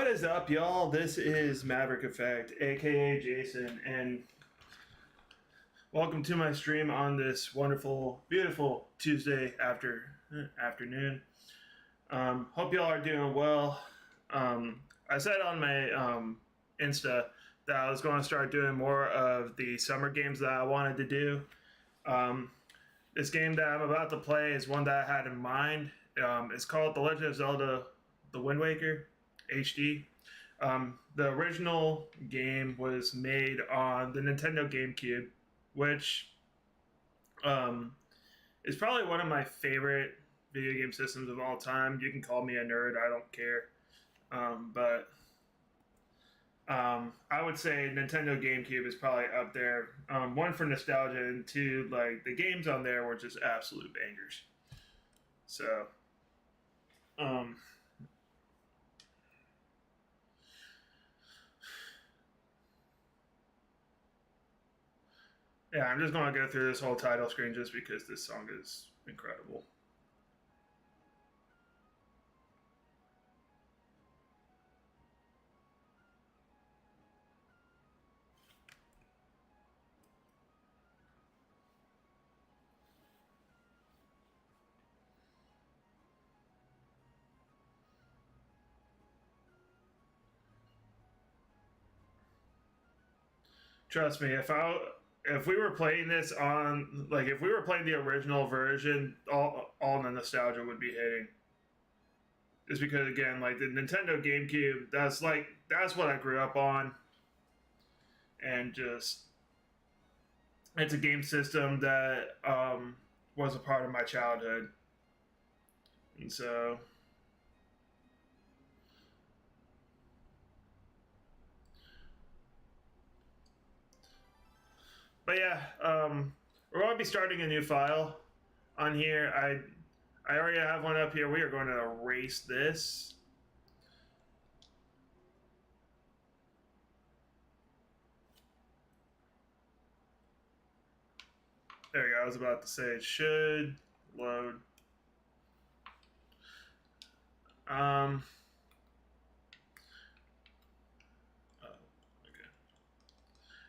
What is up, y'all? This is Maverick Effect, aka Jason, and welcome to my stream on this wonderful, beautiful Tuesday afternoon. Hope y'all are doing well. I said on my Insta that I was going to start doing more of the summer games that I wanted to do. This game that I'm about to play is one that I had in mind. It's called The Legend of Zelda: The Wind Waker HD. The original game was made on the Nintendo GameCube, which is probably one of my favorite video game systems of all time. You can call me a nerd, I don't care. But I would say Nintendo GameCube is probably up there. One, for nostalgia, and two, like, the games on there were just absolute bangers. So, yeah, I'm just going to go through this whole title screen just because this song is incredible. Trust me, if we were playing this on, like, if we were playing the original version, all the nostalgia would be hitting. Just because, again, like, the Nintendo GameCube, that's what I grew up on, and just, it's a game system that was a part of my childhood, and so. But yeah, we're going to be starting a new file on here. I already have one up here. We are going to erase this. There we go. I was about to say it should load.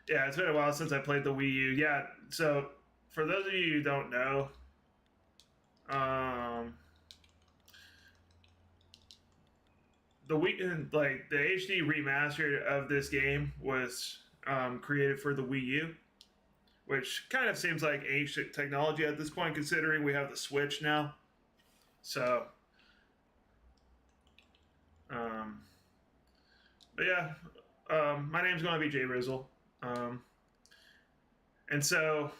Yeah, it's been a while since I played the Wii U. Yeah, so for those of you who don't know, the Wii, like, the HD remaster of this game was created for the Wii U, which kind of seems like ancient technology at this point, considering we have the Switch now. So, but yeah, my name's going to be Jay Rizzle. And so,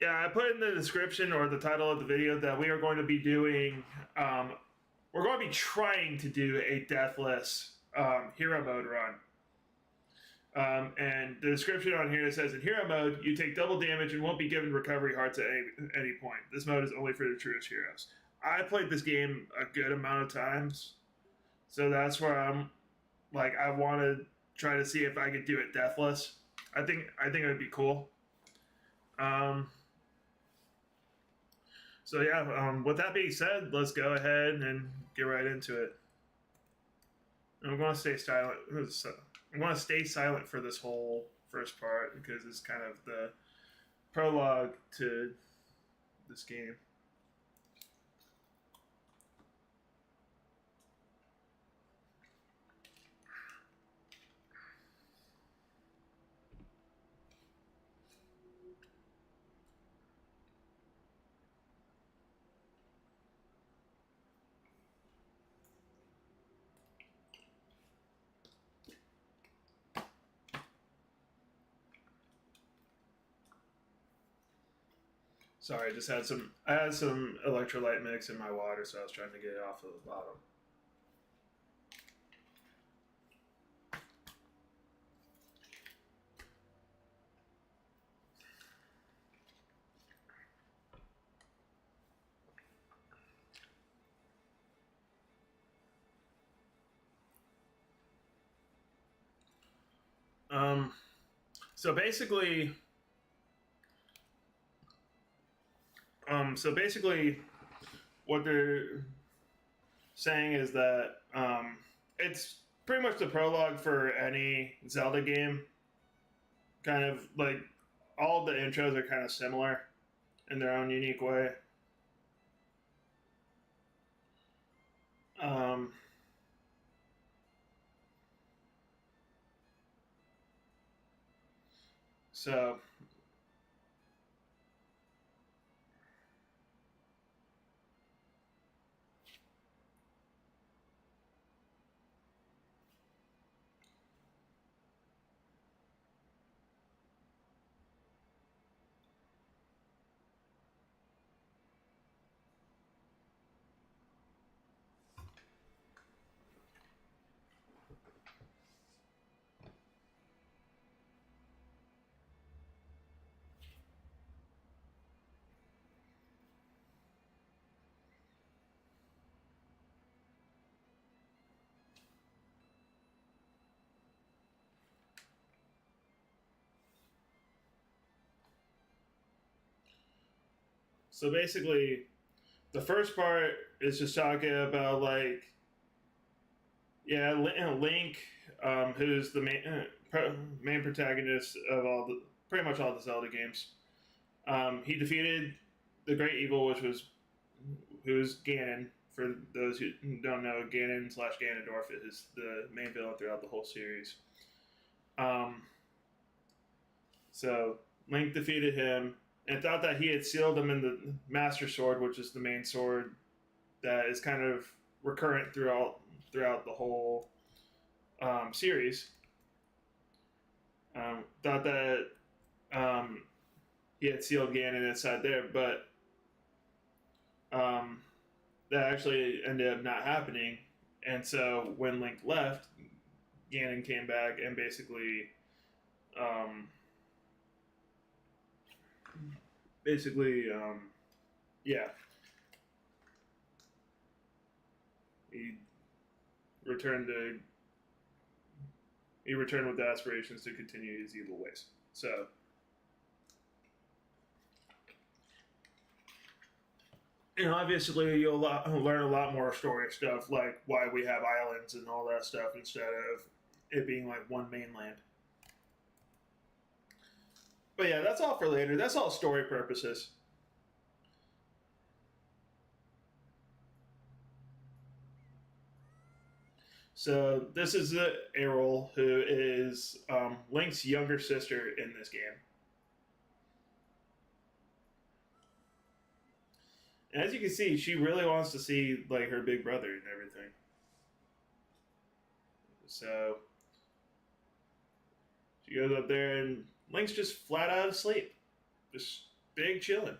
yeah, I put in the description or the title of the video that we are going to be doing, we're going to be trying to do a deathless hero mode run. And the description on here says, in hero mode, you take double damage and won't be given recovery hearts at any point. This mode is only for the truest heroes. I played this game a good amount of times, so that's where I'm, like, I want to try to see if I could do it deathless. I think it would be cool. So yeah, with that being said, let's go ahead and get right into it. I'm going to stay silent. I'm going to stay silent for this whole first part because it's kind of the prologue to this game. Sorry, I had some electrolyte mix in my water, so I was trying to get it off of the bottom. So basically, what they're saying is that it's pretty much the prologue for any Zelda game. Kind of like all the intros are kind of similar in their own unique way. Um, so so basically, the first part is just talking about like yeah, Link, who's the main protagonist of all the pretty much all the Zelda games. He defeated the Great Evil, who's Ganon. For those who don't know, Ganon slash Ganondorf is the main villain throughout the whole series. Um, so Link defeated him and thought that he had sealed him in the Master Sword, which is the main sword that is kind of recurrent throughout the whole series. Thought that he had sealed Ganon inside there, but that actually ended up not happening. And so when Link left, Ganon came back and um, basically, yeah, he returned to he returned with the aspirations to continue his evil ways. So, and obviously, you'll learn a lot more story stuff, like why we have islands and all that stuff instead of it being like one mainland. But yeah, that's all for later. That's all story purposes. So this is Errol, who is Link's younger sister in this game. And as you can see, she really wants to see like her big brother and everything. So she goes up there, and Link's just flat out asleep, just big chilling.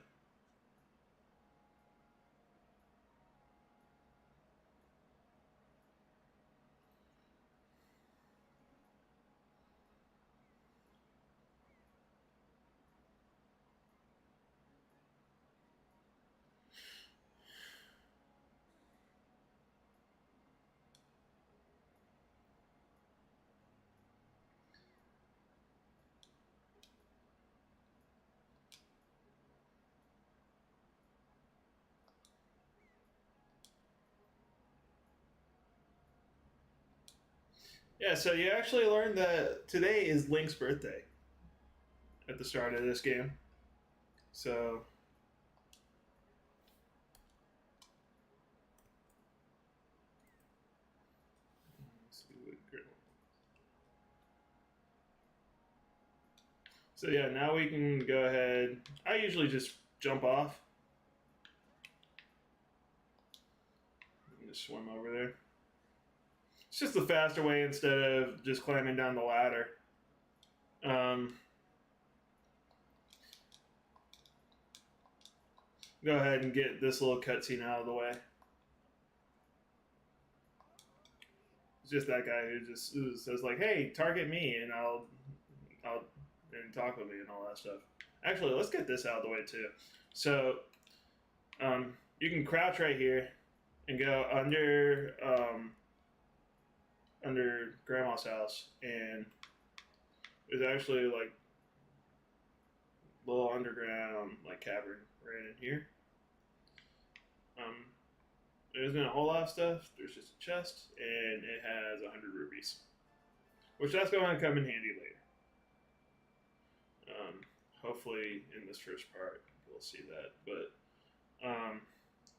Yeah, so you actually learned that today is Link's birthday at the start of this game. So so yeah, now we can go ahead. I usually just jump off. Just swim over there. It's just the faster way instead of just climbing down the ladder. Go ahead and get this little cutscene out of the way. It's just that guy who just says like, "Hey, target me, and I'll and talk with me and all that stuff." Actually, let's get this out of the way too. So, you can crouch right here and go under Grandma's house, and there's actually like a little underground like cavern right in here. There isn't a whole lot of stuff. There's just a chest, and it has 100 rubies, which that's going to come in handy later. Hopefully, in this first part, we'll see that. But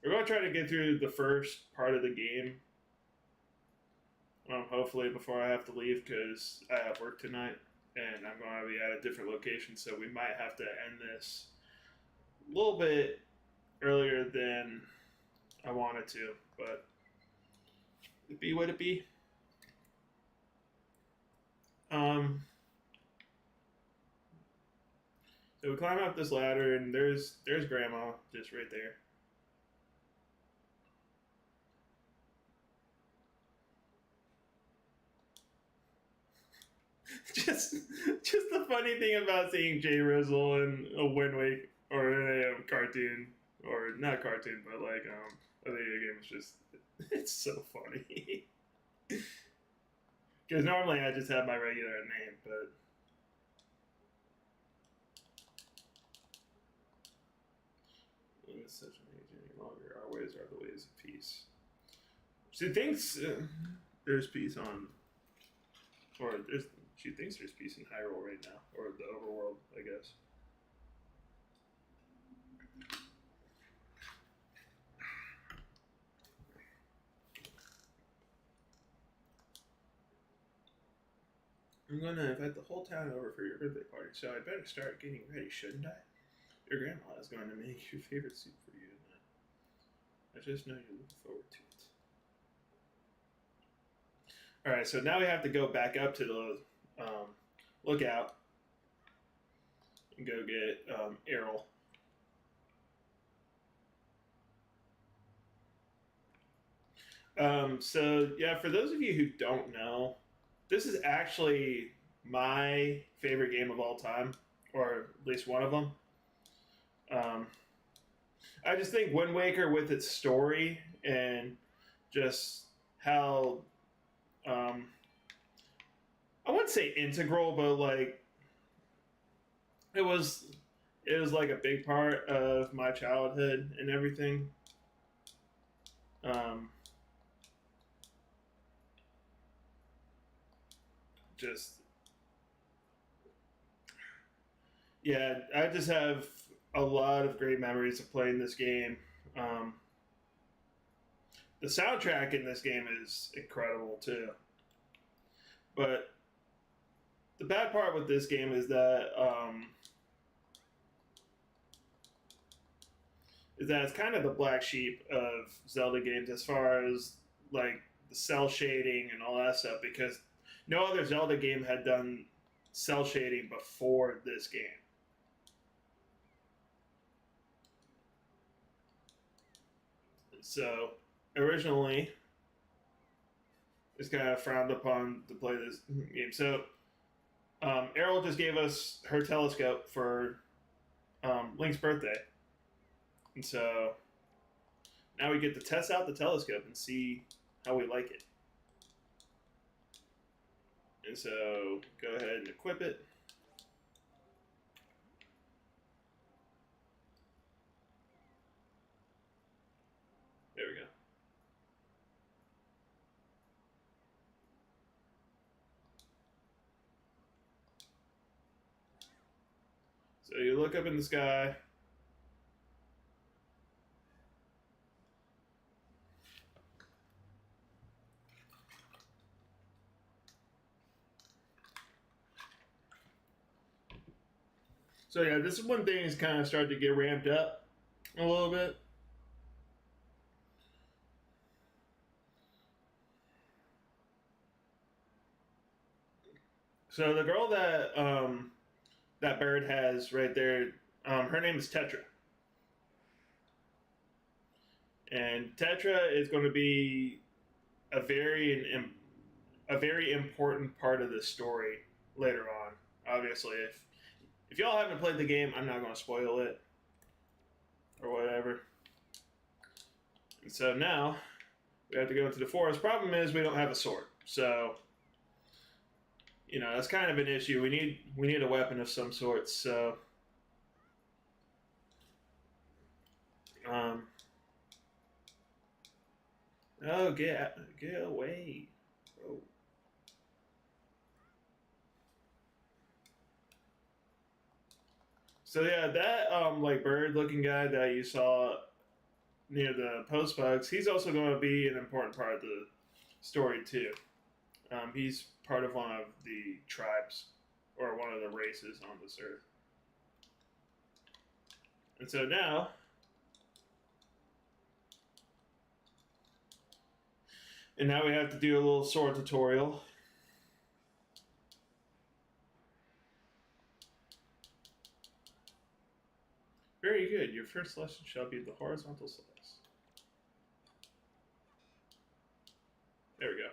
we're going to try to get through the first part of the game. Hopefully, before I have to leave, because I have work tonight, and I'm going to be at a different location, so we might have to end this a little bit earlier than I wanted to, but it be what it be. So we climb up this ladder, and there's Grandma just right there. just the funny thing about seeing Jay Rizzle in a Wind Waker or in a cartoon, or not cartoon, but like a video game, is just it's so funny. Because normally I just have my regular name, but such an age any longer. Our ways are the ways of peace. She thinks there's peace on, or she thinks there's peace in Hyrule right now, or the overworld, I guess. I'm gonna invite the whole town over for your birthday party, so I better start getting ready, shouldn't I? Your grandma is going to make your favorite soup for you tonight. I just know you're looking forward to it. Alright, so now we have to go back up to the lookout and go get Errol. So, yeah, for those of you who don't know, this is actually my favorite game of all time, or at least one of them. I just think Wind Waker, with its story and just how I wouldn't say integral, but like it was like a big part of my childhood and everything. Just yeah, I just have a lot of great memories of playing this game. The soundtrack in this game is incredible too. But the bad part with this game is that it's kind of the black sheep of Zelda games as far as like the cell shading and all that stuff, because no other Zelda game had done cell shading before this game. So originally, it's kind of frowned upon to play this game. So Errol just gave us her telescope for Link's birthday, and so now we get to test out the telescope and see how we like it. And so go ahead and equip it. There we go. So you look up in the sky. So yeah, this is when things kind of start to get ramped up a little bit. So the girl that that bird has right there, her name is Tetra, and Tetra is going to be a very important part of the story later on. Obviously, if y'all haven't played the game, I'm not going to spoil it or whatever. And so now we have to go into the forest. Problem is we don't have a sword, so you know that's kind of an issue. We need a weapon of some sort. So Oh, get away. Oh. So yeah, that like bird looking guy that you saw near the post bugs, he's also going to be an important part of the story too. He's part of one of the tribes or one of the races on this earth. And so now we have to do a little sword tutorial. Very good. Your first lesson shall be the horizontal slice. There we go.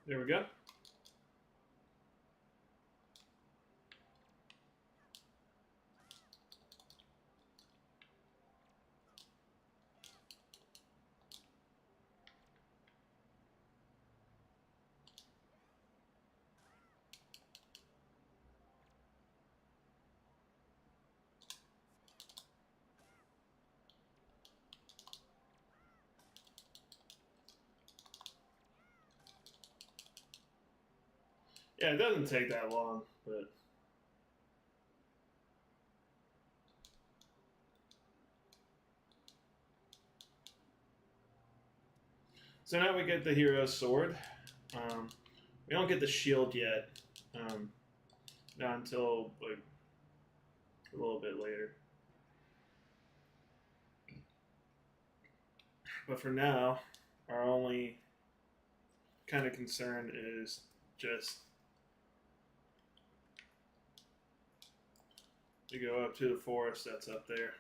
There we go. Yeah, it doesn't take that long, but so now we get the hero's sword. We don't get the shield yet. Not until like a little bit later. But for now, our only kind of concern is just to go up to the forest that's up there.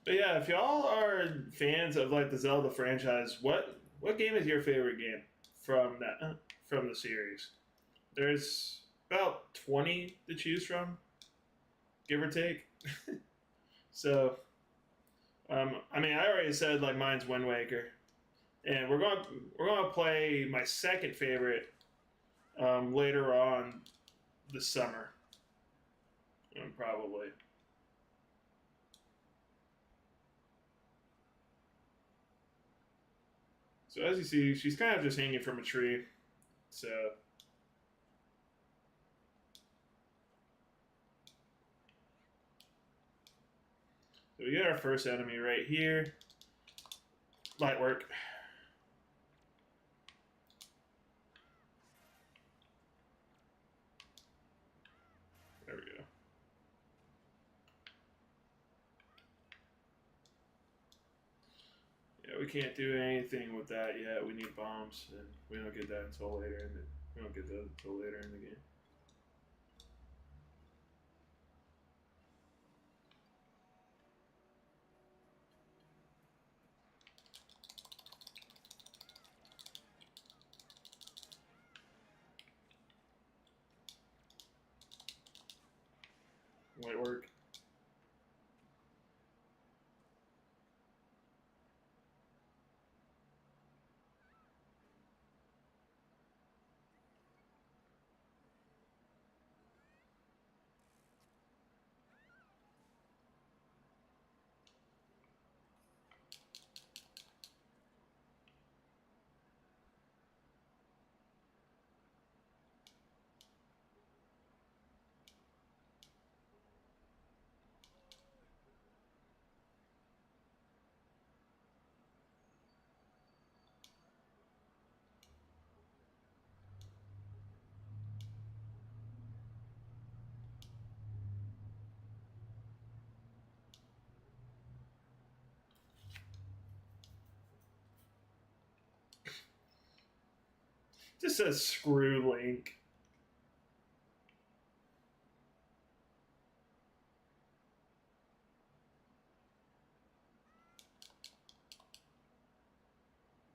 But yeah, if y'all are fans of like the Zelda franchise, what game is your favorite game from from the series? There's about 20 to choose from, give or take. So, I mean, I already said like mine's Wind Waker, and we're going to play my second favorite later on this summer, probably. So as you see, she's kind of just hanging from a tree. So we get our first enemy right here. Light work. There we go. Yeah, we can't do anything with that yet. We need bombs, and we don't get that until later in the we don't get that until later in the game. Light work. Just says screw Link.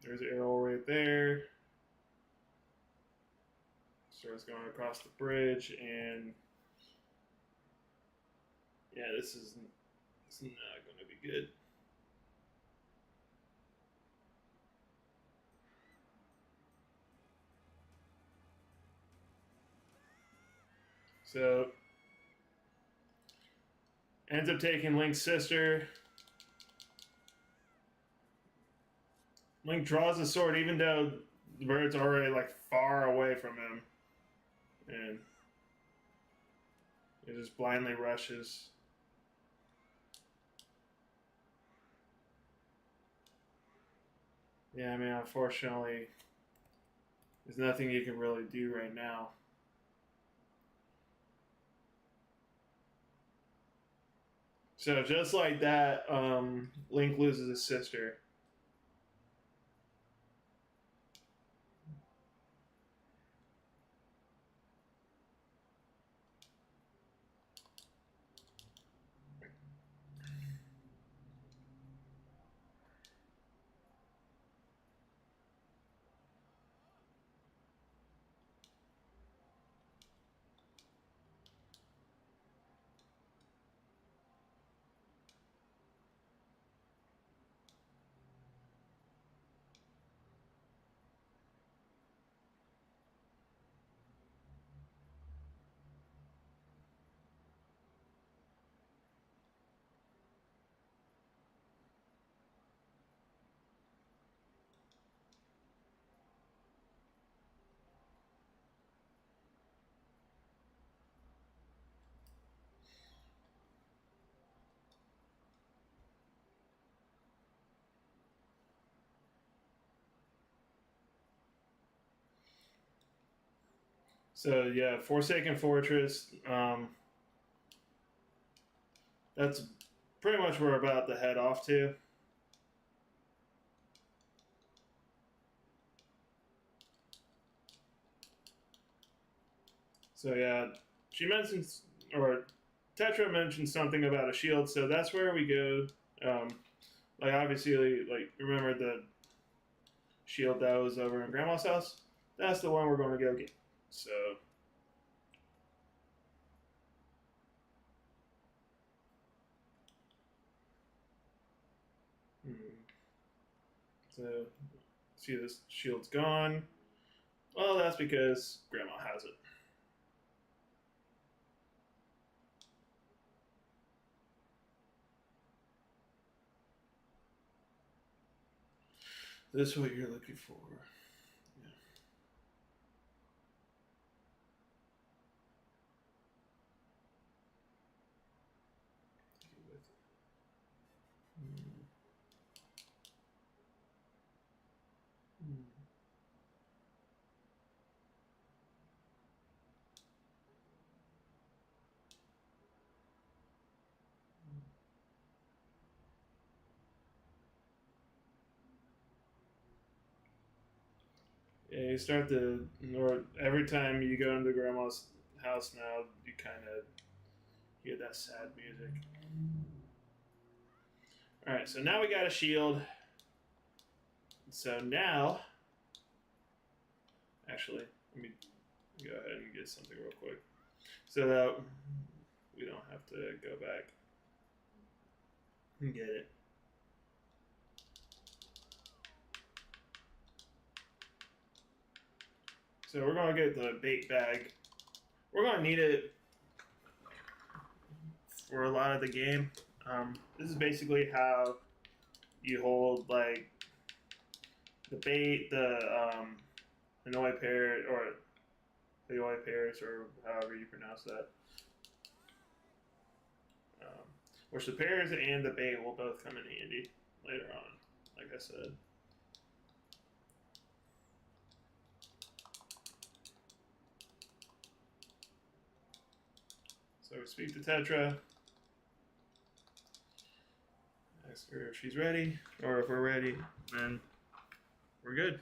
There's an arrow right there. Starts going across the bridge, and yeah, this is not going to be good. So, ends up taking Link's sister. Link draws his sword even though the bird's already like far away from him. And he just blindly rushes. Yeah, I mean, unfortunately, there's nothing you can really do right now. So just like that, Link loses his sister. So yeah, Forsaken Fortress. That's pretty much where we're about to head off to. So yeah, she mentions, or Tetra mentioned something about a shield, so that's where we go. Like obviously, like remember the shield that was over in Grandma's house? That's the one we're going to go get. So. So, see this shield's gone. Well, that's because Grandma has it. This is what you're looking for. Yeah. Yeah, you start to, or every time you go into Grandma's house now, you kind of hear that sad music. All right, so now we got a shield. So now, actually, let me go ahead and get something real quick, so that we don't have to go back and get it. So we're gonna get the bait bag. We're gonna need it for a lot of the game. This is basically how you hold like the bait, the Hanoi pear or Hanoi pears or however you pronounce that. Which the pears and the bait will both come in handy later on, like I said. So we speak to Tetra, ask her if she's ready, or if we're ready, then we're good.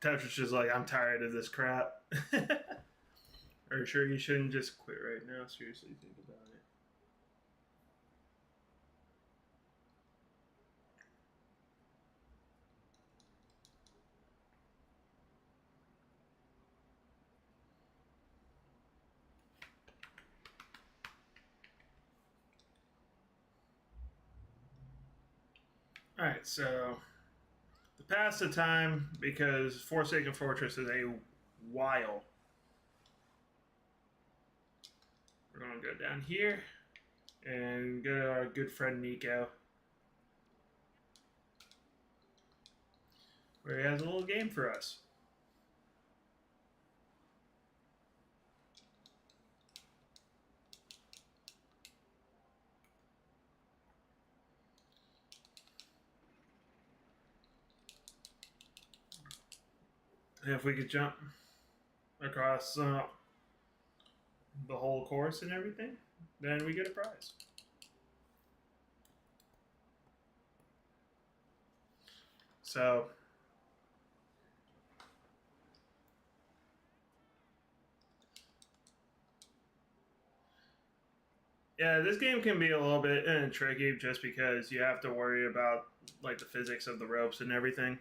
Tetris is like, I'm tired of this crap. Are you sure you shouldn't just quit right now? Seriously, think about it. Alright, so to pass the time, because Forsaken Fortress is a while, we're going to go down here and go to our good friend Nico, where he has a little game for us. And if we could jump across the whole course and everything, then we get a prize. So, yeah, this game can be a little bit tricky just because you have to worry about like the physics of the ropes and everything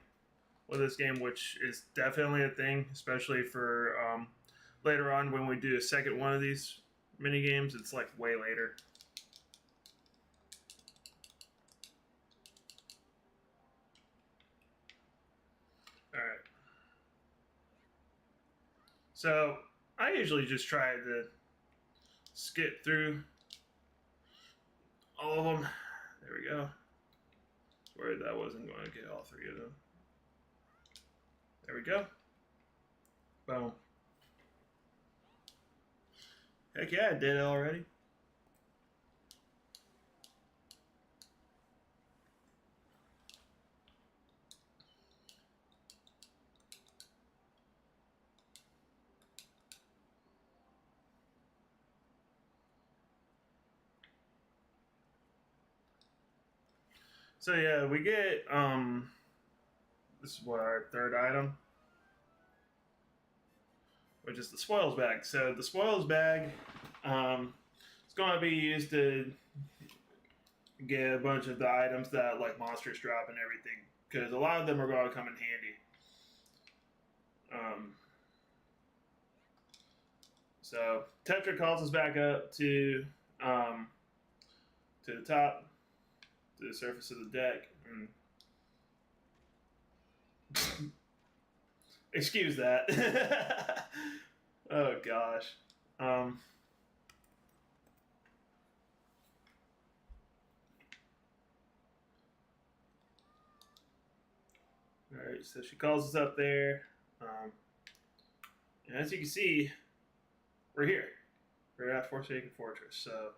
with this game, which is definitely a thing, especially for later on when we do a second one of these mini games. It's like way later. All right. So I usually just try to skip through all of them. There we go. Worried that wasn't going to get all three of them. There we go. Boom. Heck yeah, I did it already. So yeah, we get this is what our third item, which is the spoils bag. So the spoils bag is going to be used to get a bunch of the items that like monsters drop and everything, because a lot of them are going to come in handy. So Tetra calls us back up to the top, to the surface of the deck. And excuse that. Oh gosh. Alright, so she calls us up there. And as you can see, we're here. We're at Forsaken Fortress. So,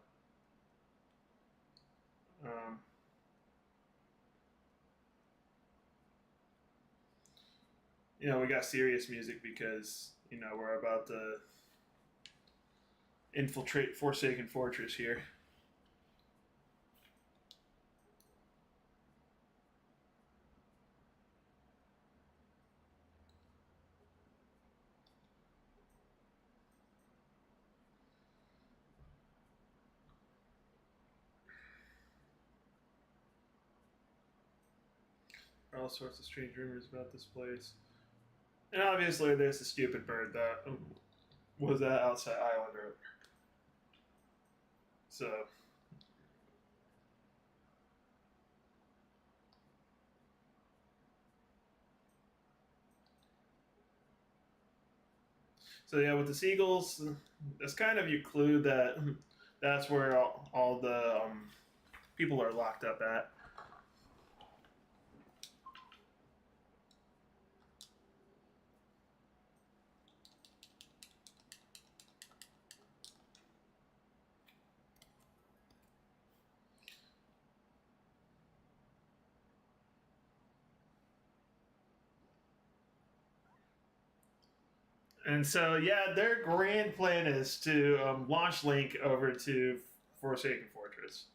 you know, we got serious music because, you know, we're about to infiltrate Forsaken Fortress here. All sorts of strange rumors about this place. And obviously there's the stupid bird that was at Outset Island. So yeah, with the seagulls, that's kind of your clue that that's where all the people are locked up at. And so, yeah, their grand plan is to launch Link over to Forsaken Fortress.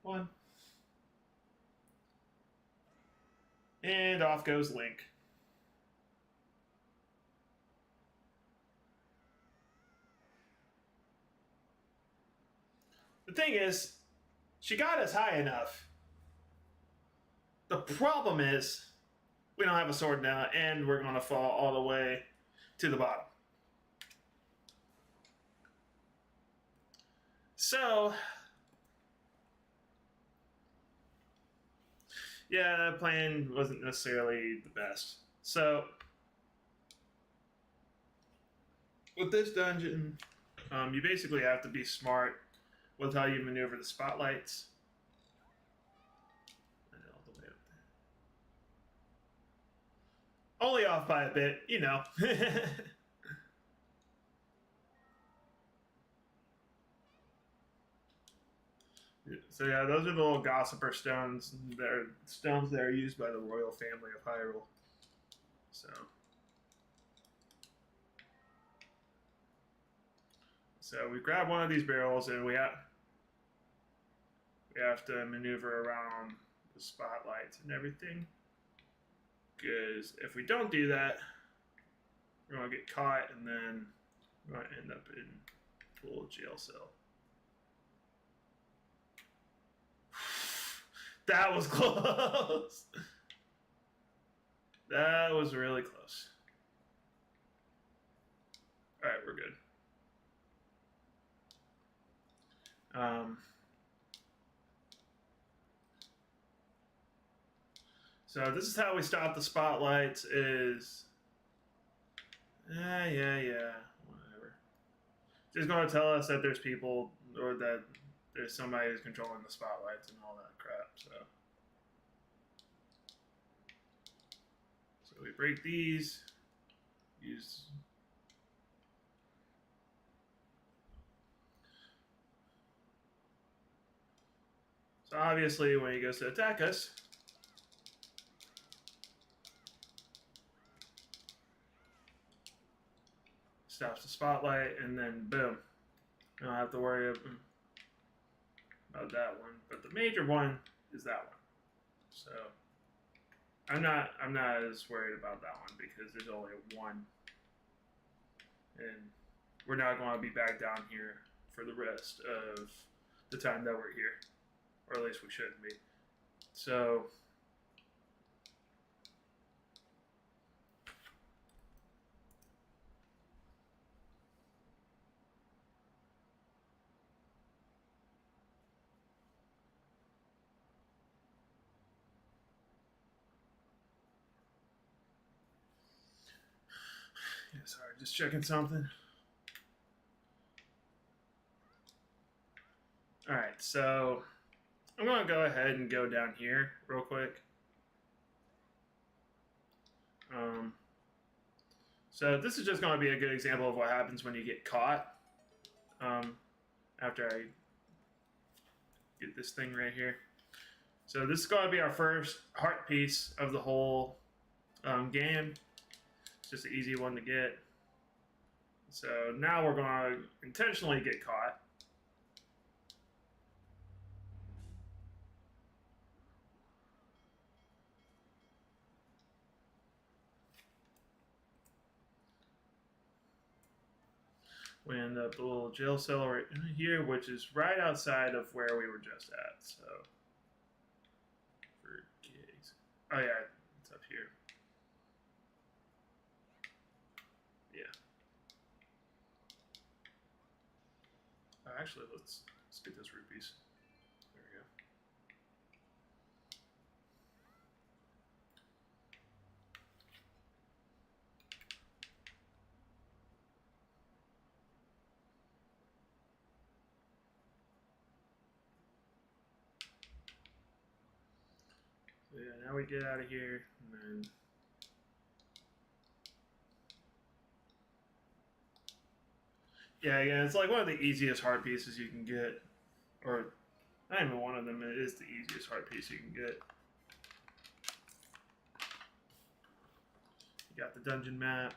One. And off goes Link. The thing is, she got us high enough. The problem is, we don't have a sword now, and we're going to fall all the way to the bottom. So, yeah, that plan wasn't necessarily the best. So, with this dungeon, you basically have to be smart with how you maneuver the spotlights. All the way up there. Only off by a bit, you know. So yeah, those are the little gossiper stones. They're stones that are used by the royal family of Hyrule. So we grab one of these barrels and we have to maneuver around the spotlights and everything. Because if we don't do that, we're gonna get caught and then we're gonna end up in a little jail cell. That was close. That was really close. All right, we're good. So this is how we stop the spotlights. Whatever. Just going to tell us that there's people or that there's somebody who's controlling the spotlights and all that crap. So we break these. Use. So obviously, when he goes to attack us, stops the spotlight, and then boom. I don't have to worry about that one. But the major one is that one. So I'm not as worried about that one because there's only one. And we're not going to be back down here for the rest of the time that we're here. Or at least we shouldn't be. So yeah, sorry, just checking something. All right, so I'm going to go ahead and go down here real quick. So this is just going to be a good example of what happens when you get caught. After I get this thing right here. So this is going to be our first heart piece of the whole game. It's just an easy one to get. So now we're going to intentionally get caught. We end up a little jail cell right here, which is right outside of where we were just at. So, for gigs. Oh yeah, it's up here. Yeah. Actually, let's get this rupees. There we go. So yeah, now we get out of here, and then yeah, it's like one of the easiest heart pieces you can get, or not even one of them. It is the easiest heart piece you can get. You got the dungeon map.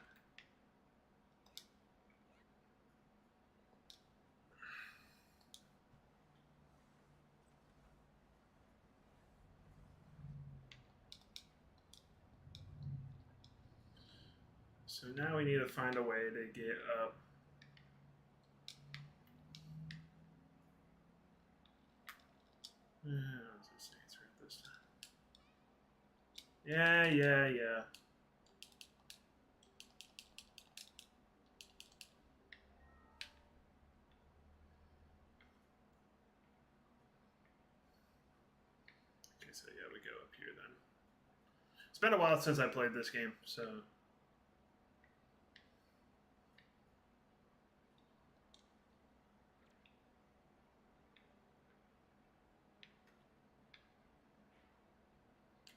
So now we need to find a way to get up. Let's just stay through this time. Yeah. Okay, so yeah, we go up here then. It's been a while since I played this game, so.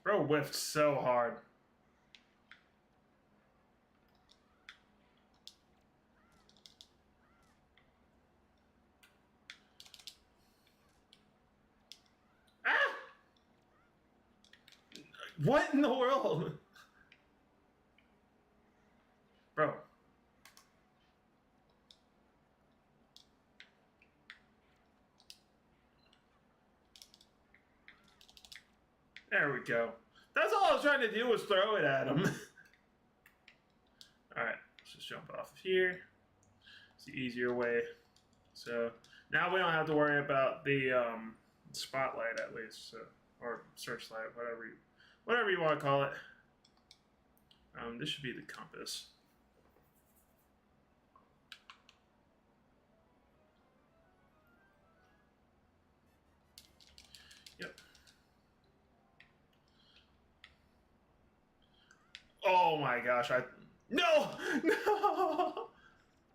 Bro whiffed so hard. Ah! What in the world? Bro. There we go. That's all I was trying to do was throw it at him. Alright, let's just jump off of here. It's the easier way. So now we don't have to worry about the spotlight at least, so, or searchlight, whatever you want to call it. This should be the compass. Yep. Oh my gosh! No.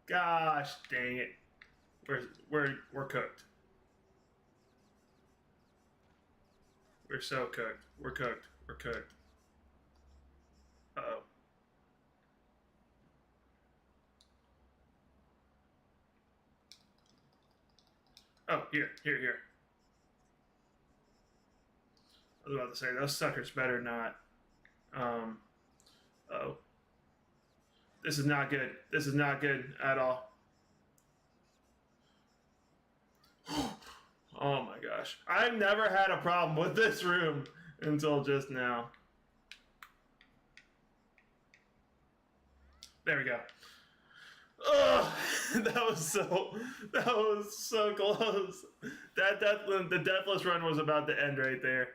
Gosh dang it! We're cooked. We're so cooked. We're cooked. We're cooked. Uh-oh. Oh, here. I was about to say, those suckers better not. Uh-oh. This is not good. This is not good at all. Oh my gosh. I've never had a problem with this room until just now. There we go. Ugh, that was so close. The deathless run was about to end right there.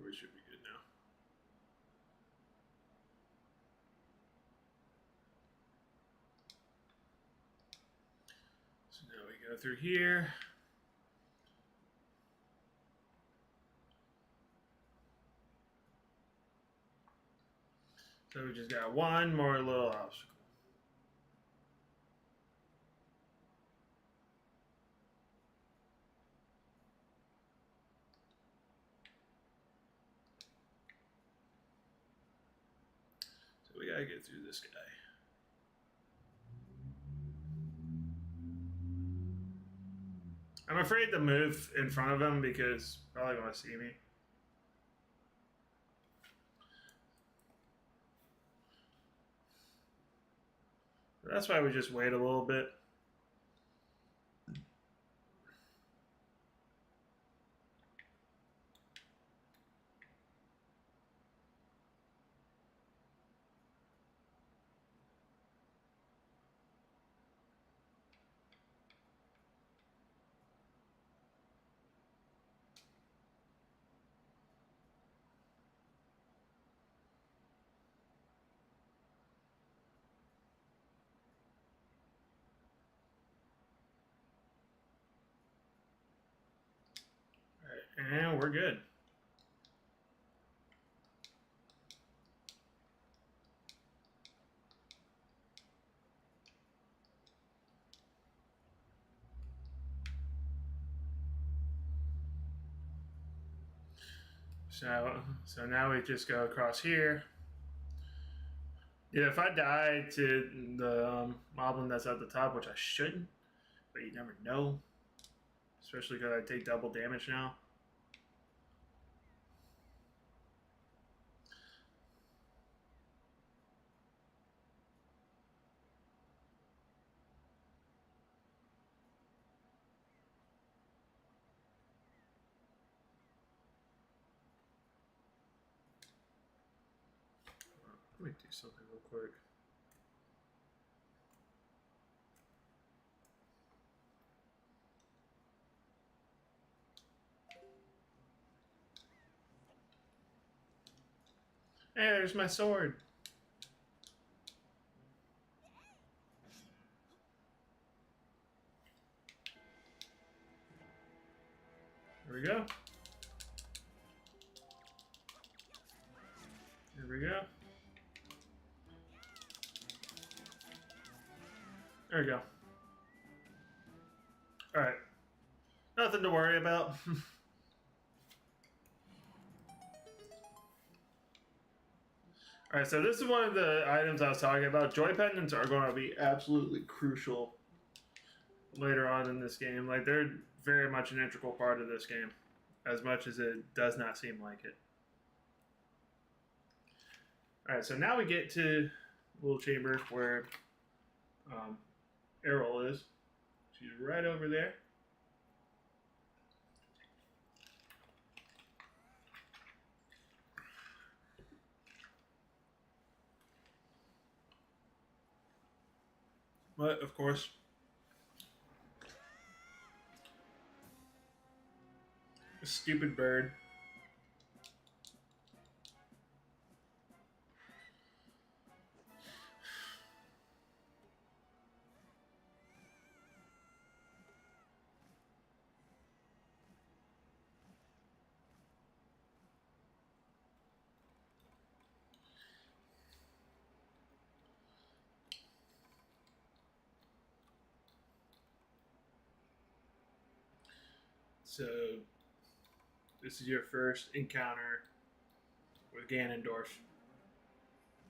We should be good now. So now we go through here. So we just got one more little obstacle. So we gotta get through this guy. I'm afraid to move in front of him because probably gonna see me. That's why we just wait a little bit. And we're good. So now we just go across here. Yeah, if I die to the moblin that's at the top, which I shouldn't, but you never know. Especially because I take double damage now. Let me do something real quick. Hey, there's my sword. There we go. There we go. There we go. Alright. Nothing to worry about. Alright, so this is one of the items I was talking about. Joy pendants are going to be absolutely crucial later on in this game. Like, they're very much an integral part of this game, as much as it does not seem like it. Alright, so now we get to the little chamber where Errol is. She's right over there. But, of course, a stupid bird. So, this is your first encounter with Ganondorf.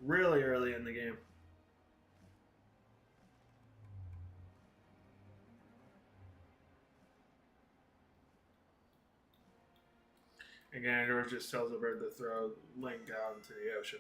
Really early in the game. And Ganondorf just tells the bird to throw Link out into the ocean.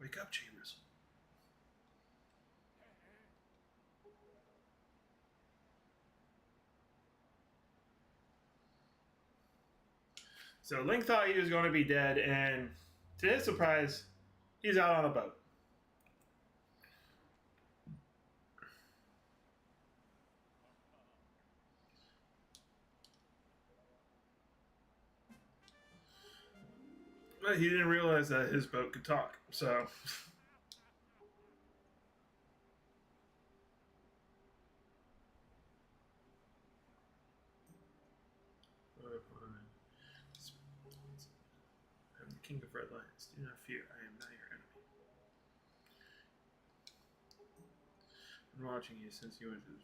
Wake up, Chambers. So Link thought he was going to be dead, and to his surprise, he's out on a boat. But he didn't realize that his boat could talk, so... I'm the King of Red Lions. Do not fear, I am not your enemy. I'm watching you since you went to this.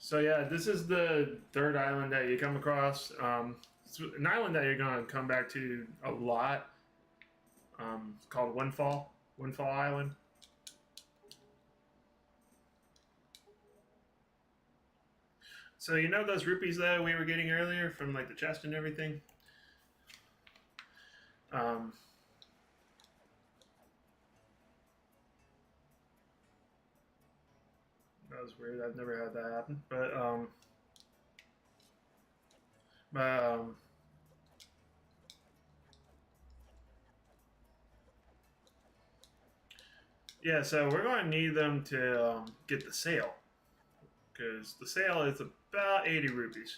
So yeah, this is the third island that you come across. It's an island that you're gonna come back to a lot. It's called Windfall Island. So you know those rupees that we were getting earlier from like the chest and everything. Um, that was weird. I've never had that happen, but yeah. So we're going to need them to get the sail because the sail is about 80 rupees.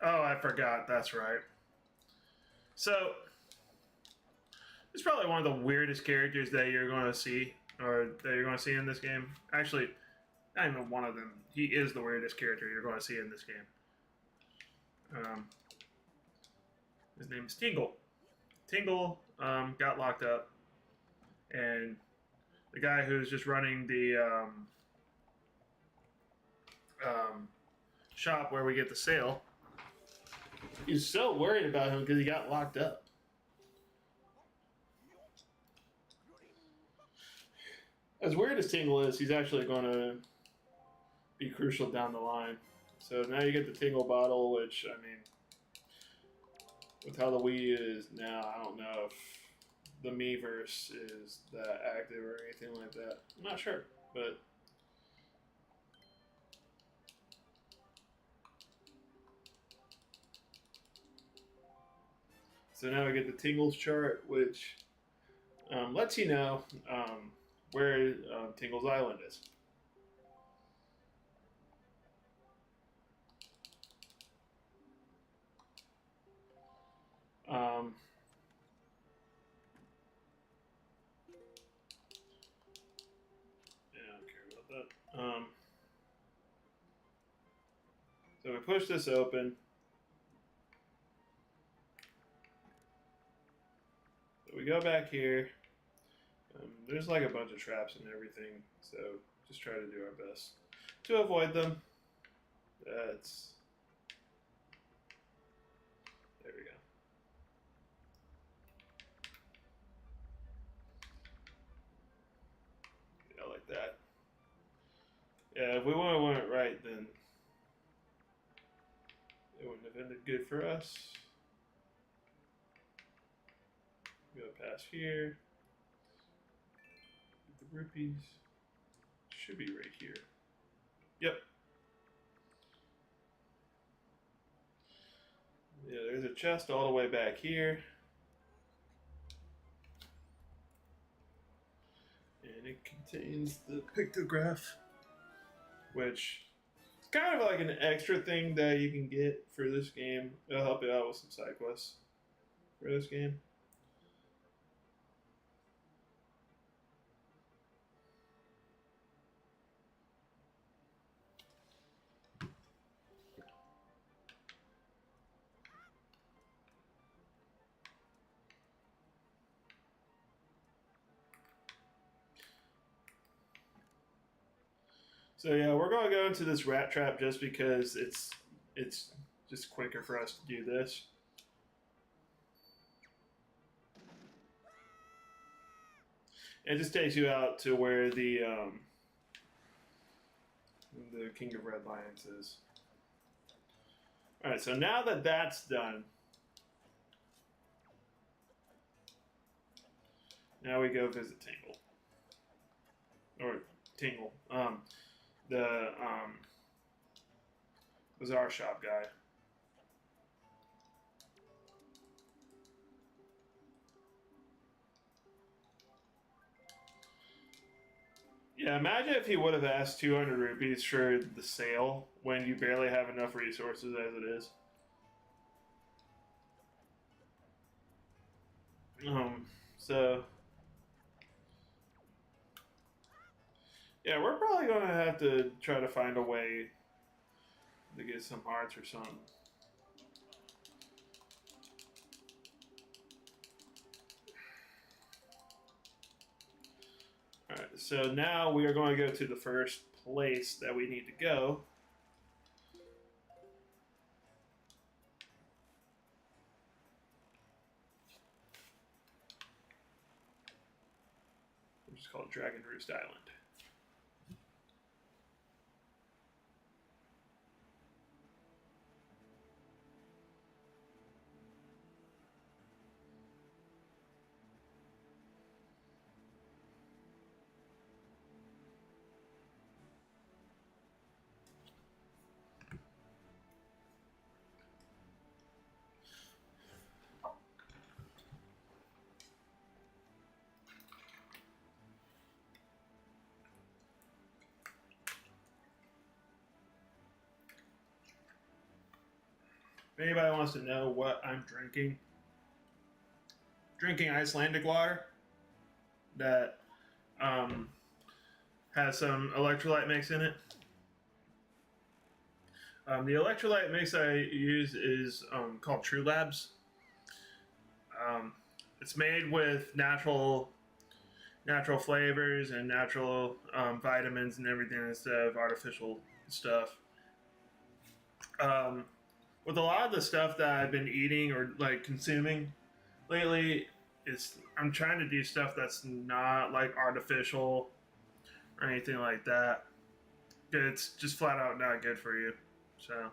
Oh, I forgot. That's right. So it's probably one of the weirdest characters that you're going to see, or that you're going to see in this game. Actually, not even one of them. He is the weirdest character you're going to see in this game. His name is Tingle. Tingle got locked up, and the guy who's just running the shop where we get the sale is so worried about him because he got locked up. As weird as Tingle is, he's actually going to be crucial down the line. So now you get the Tingle bottle, which, I mean, with how the Wii is now, I don't know if the Miiverse is that active or anything like that. I'm not sure, but so now we get the Tingles chart, which lets you know where Tingles Island is. Yeah, I don't care about that. So we push this open. So we go back here. There's like a bunch of traps and everything, so just try to do our best to avoid them. That's there we go. Yeah, like that. Yeah, if we would have went right, then it wouldn't have ended good for us. Go past here. The rupees should be right here. Yep. Yeah, there's a chest all the way back here. And it contains the pictograph, which is kind of like an extra thing that you can get for this game. It'll help you out with some side quests for this game. So yeah, we're gonna go into this rat trap just because it's just quicker for us to do this. It just takes you out to where the King of Red Lions is. All right, so now that that's done, now we go visit Tingle or Tingle. The Bazaar Shop guy. Yeah, imagine if he would have asked 200 rupees for the sale when you barely have enough resources as it is. So yeah, we're probably gonna have to try to find a way to get some hearts or something. So now we are going to go to the first place that we need to go. Which is called Dragon Roost Island. If anybody wants to know what I'm drinking Icelandic water that has some electrolyte mix in it. The electrolyte mix I use is called True Labs. It's made with natural flavors and natural vitamins and everything instead of artificial stuff. With a lot of the stuff that I've been eating or like consuming lately, I'm trying to do stuff that's not like artificial or anything like that. It's just flat out not good for you. So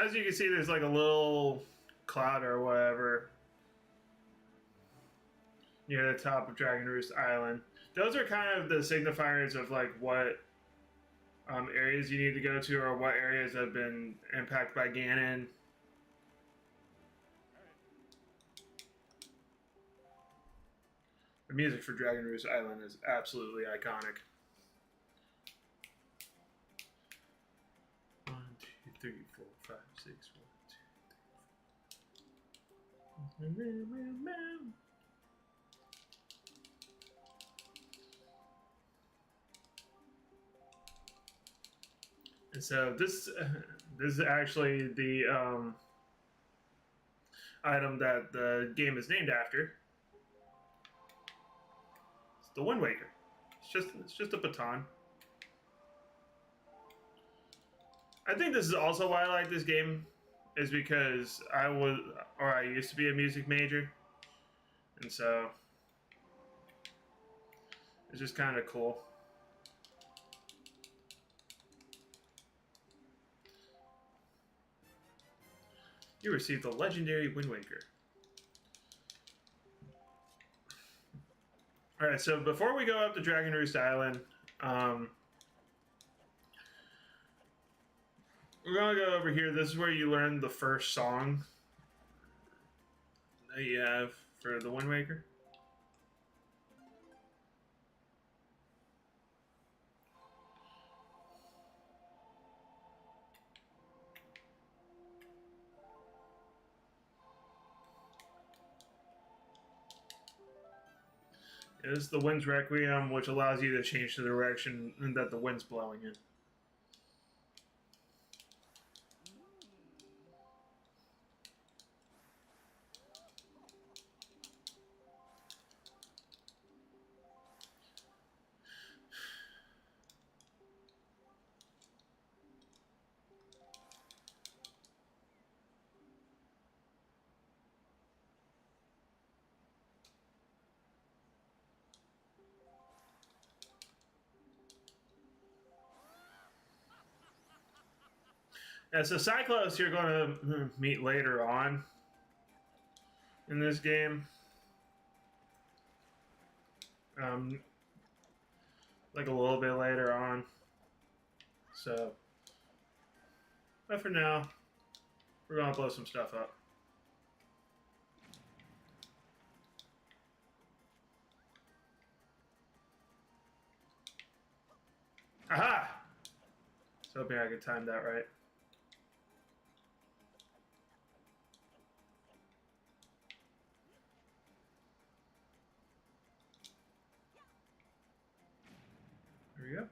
as you can see, there's like a little cloud or whatever near the top of Dragon Roost Island. Those are kind of the signifiers of like what areas you need to go to or what areas have been impacted by Ganon. The music for Dragon Roost Island is absolutely iconic. 1, 2, 3, 4, 5, 6, 1, 2, 3. And so this is actually the item that the game is named after. It's the Wind Waker. It's just a baton. I think this is also why I like this game, is because I used to be a music major, and so it's just kind of cool. You received the legendary Wind Waker. Alright, so before we go up to Dragon Roost Island, we're going to go over here. This is where you learn the first song that you have for the Wind Waker. It is the Wind's Requiem, which allows you to change the direction that the wind's blowing in. Yeah, so Cyclos you're going to meet later on in this game. Like a little bit later on. So, but for now, we're going to blow some stuff up. Aha! So hoping I could time that right. There we go.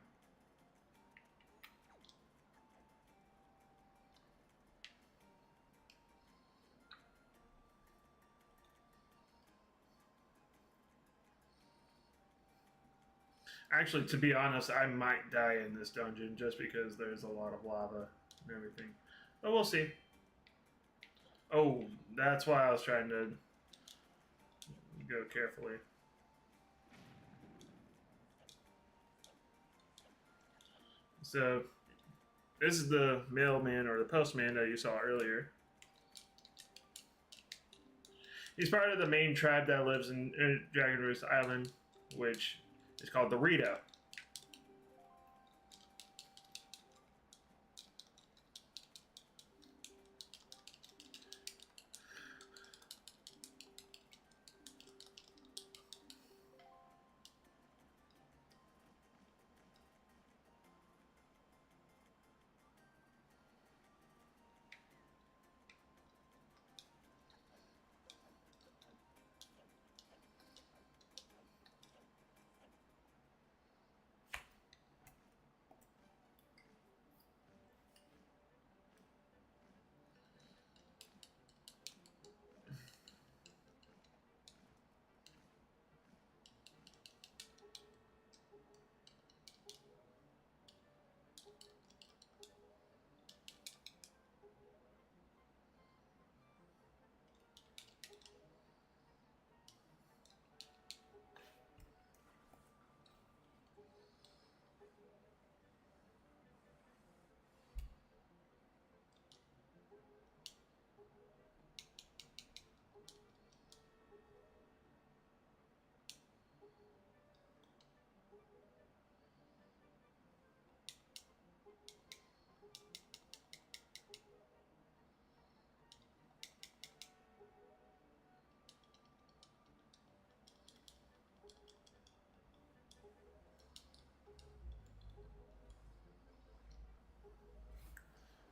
Actually, to be honest, I might die in this dungeon just because there's a lot of lava and everything. But we'll see. Oh, that's why I was trying to go carefully. So, this is the mailman or the postman that you saw earlier. He's part of the main tribe that lives in Dragon Roost Island, which is called the Rito.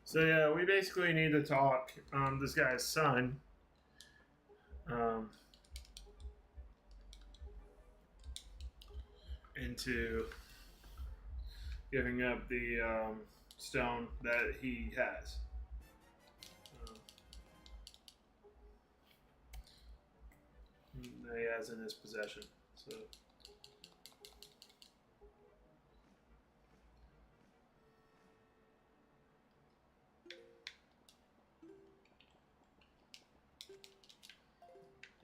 So yeah, we basically need to talk this guy's son um, into giving up the stone that he has. Um, that he has in his possession. So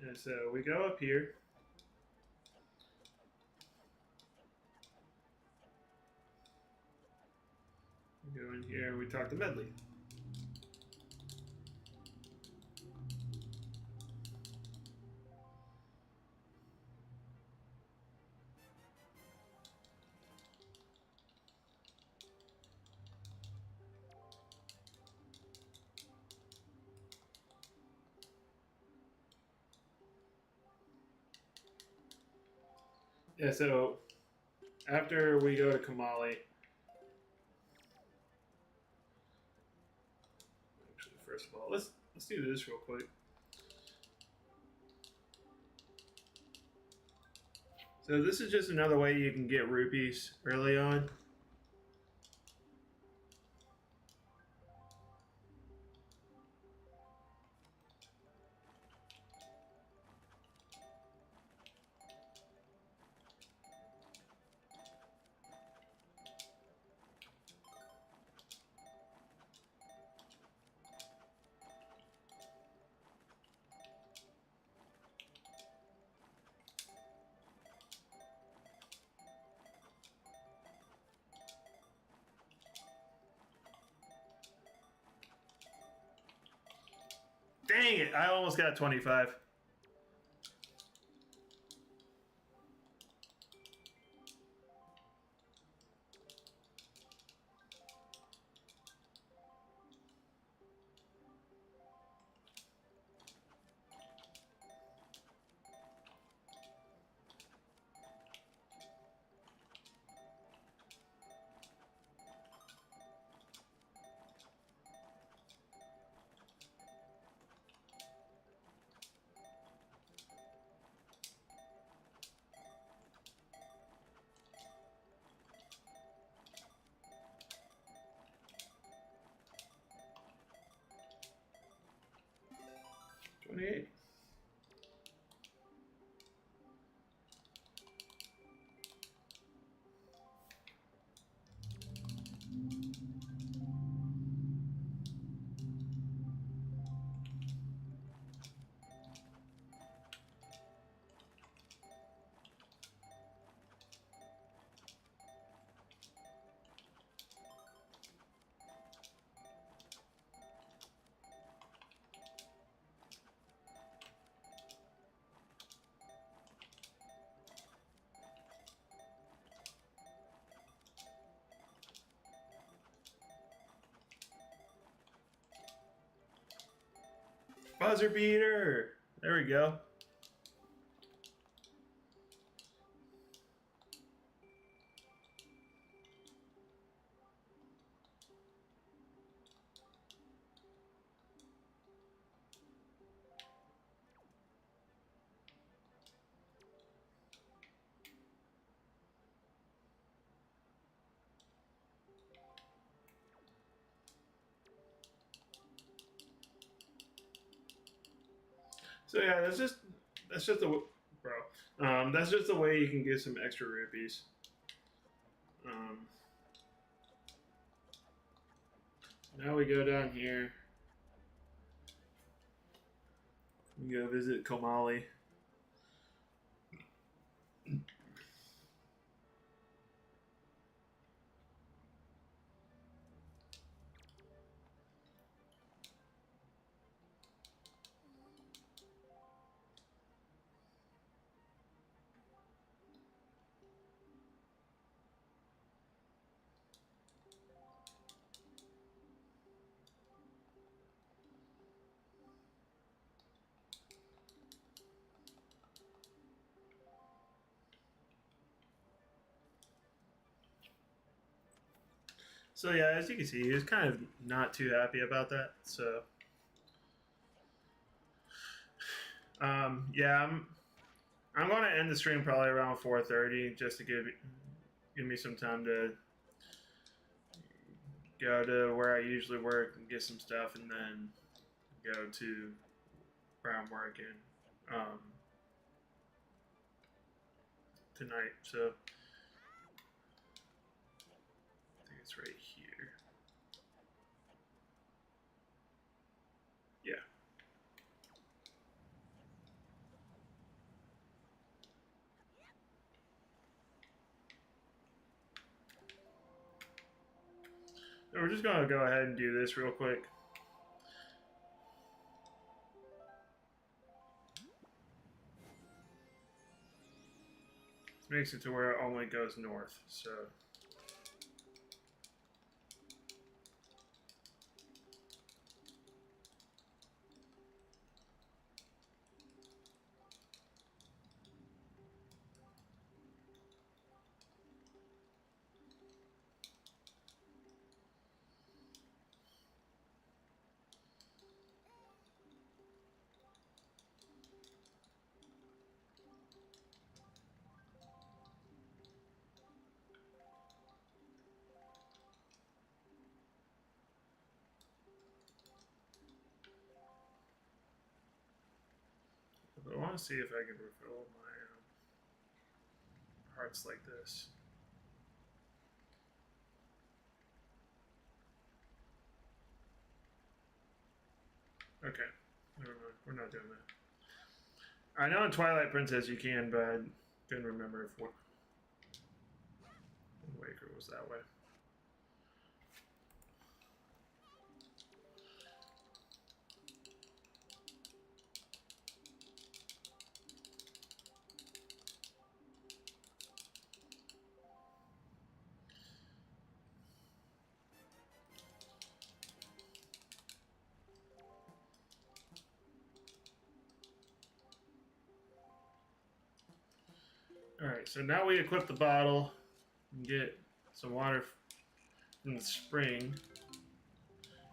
yeah, so we go up here. We go in here and we talk to Medley. Yeah, so after we go to Kamali, actually, first of all, let's do this real quick. So this is just another way you can get rupees early on. Dang it! I almost got 25. $28. Buzzer beater! There we go. So yeah, that's just a bro. That's just a way you can get some extra rupees. Um, now we go down here. We go visit Komali. So yeah, as you can see, he was kind of not too happy about that. So yeah, I'm going to end the stream probably around 4:30 just to give me some time to go to where I usually work and get some stuff, and then go to where I'm working tonight. So I think it's right here. Yeah. So we're just going to go ahead and do this real quick. This makes it to where it only goes north. So I want to see if I can refill my hearts like this. Okay, never mind. We're not doing that. I know in Twilight Princess you can, but I couldn't remember if Wind Waker was that way. Alright, so now we equip the bottle and get some water from the spring.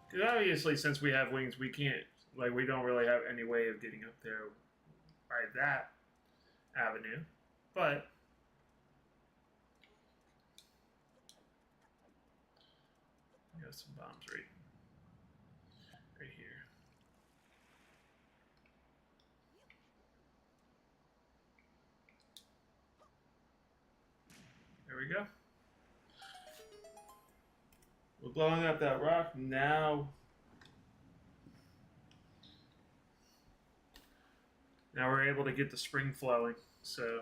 Because obviously, since we have wings, we can't, like, we don't really have any way of getting up there by that avenue. But we got some bombs right here. There we go. We're blowing up that rock now. Now we're able to get the spring flowing. So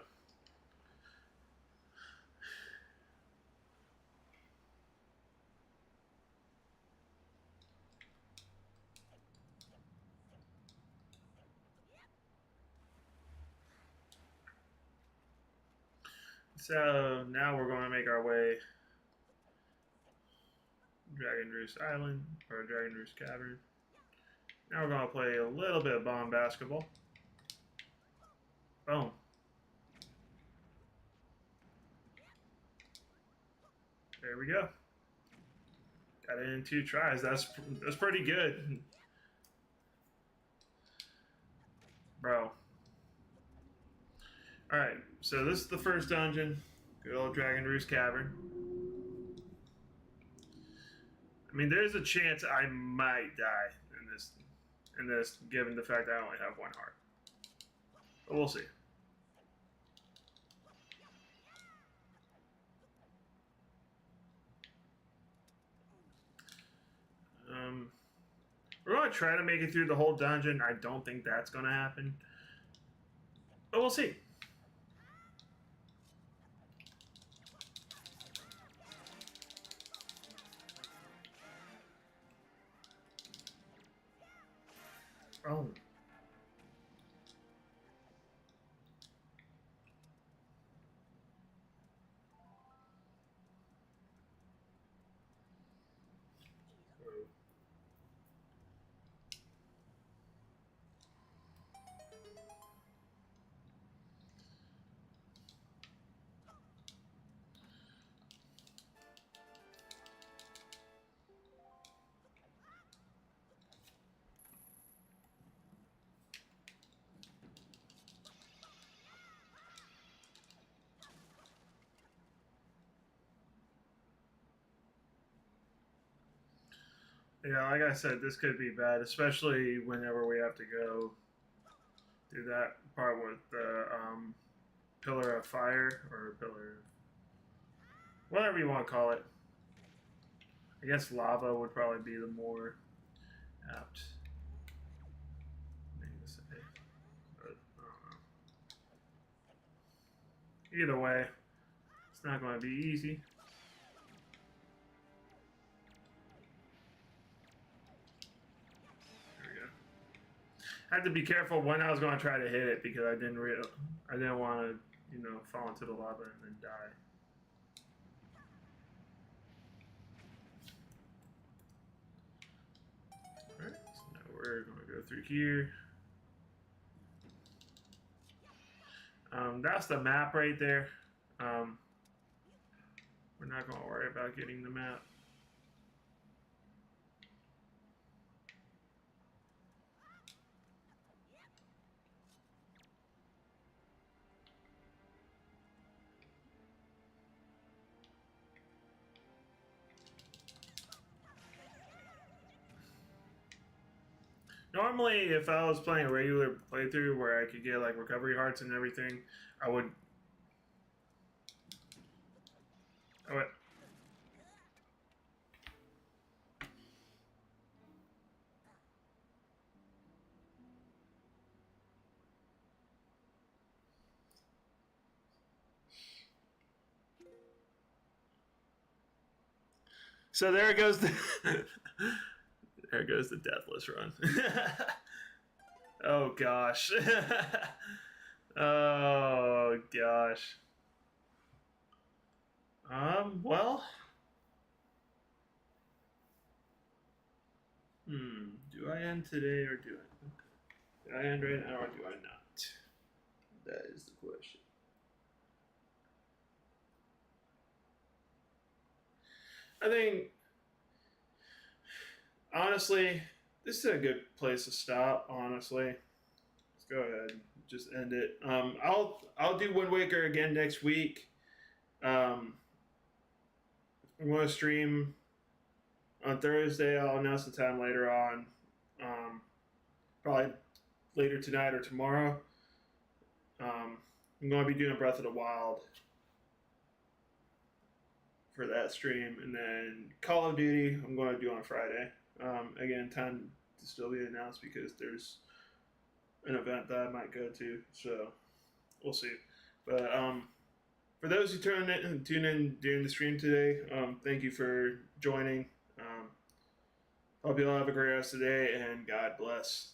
now we're going to make our way Dragon Roost Island or Dragon Roost Cavern. Now we're going to play a little bit of bomb basketball. Boom. There we go. Got it in 2 tries. That's pretty good. Bro. Alright, so this is the first dungeon. Good old Dragon Roost Cavern. I mean, there's a chance I might die in this, given the fact I only have 1 heart. But we'll see. We're going to try to make it through the whole dungeon. I don't think that's going to happen. But we'll see. Oh. Yeah, like I said, this could be bad, especially whenever we have to go do that part with the pillar of fire, or pillar, whatever you want to call it. I guess lava would probably be the more apt thing to say. But I don't know. Either way, it's not going to be easy. I had to be careful when I was going to try to hit it because I didn't want to, fall into the lava and then die. Alright, so now we're going to go through here. That's the map right there. We're not going to worry about getting the map. Normally, if I was playing a regular playthrough where I could get like recovery hearts and everything, I would. Oh, wait. So there goes the there goes the deathless run. Oh gosh. Oh gosh. Well. Do I end today or do I? Do I end right now or do I not? That is the question. I think, honestly, this is a good place to stop. Honestly, let's go ahead, just end it. I'll do Wind Waker again next week. I'm going to stream on Thursday. I'll announce the time later on. Probably later tonight or tomorrow. I'm going to be doing Breath of the Wild for that stream, and then Call of Duty I'm going to do on Friday. Again, time to still be announced because there's an event that I might go to, so we'll see. But for those who tune in during the stream today, thank you for joining. Hope you all have a great rest of the day, and God bless.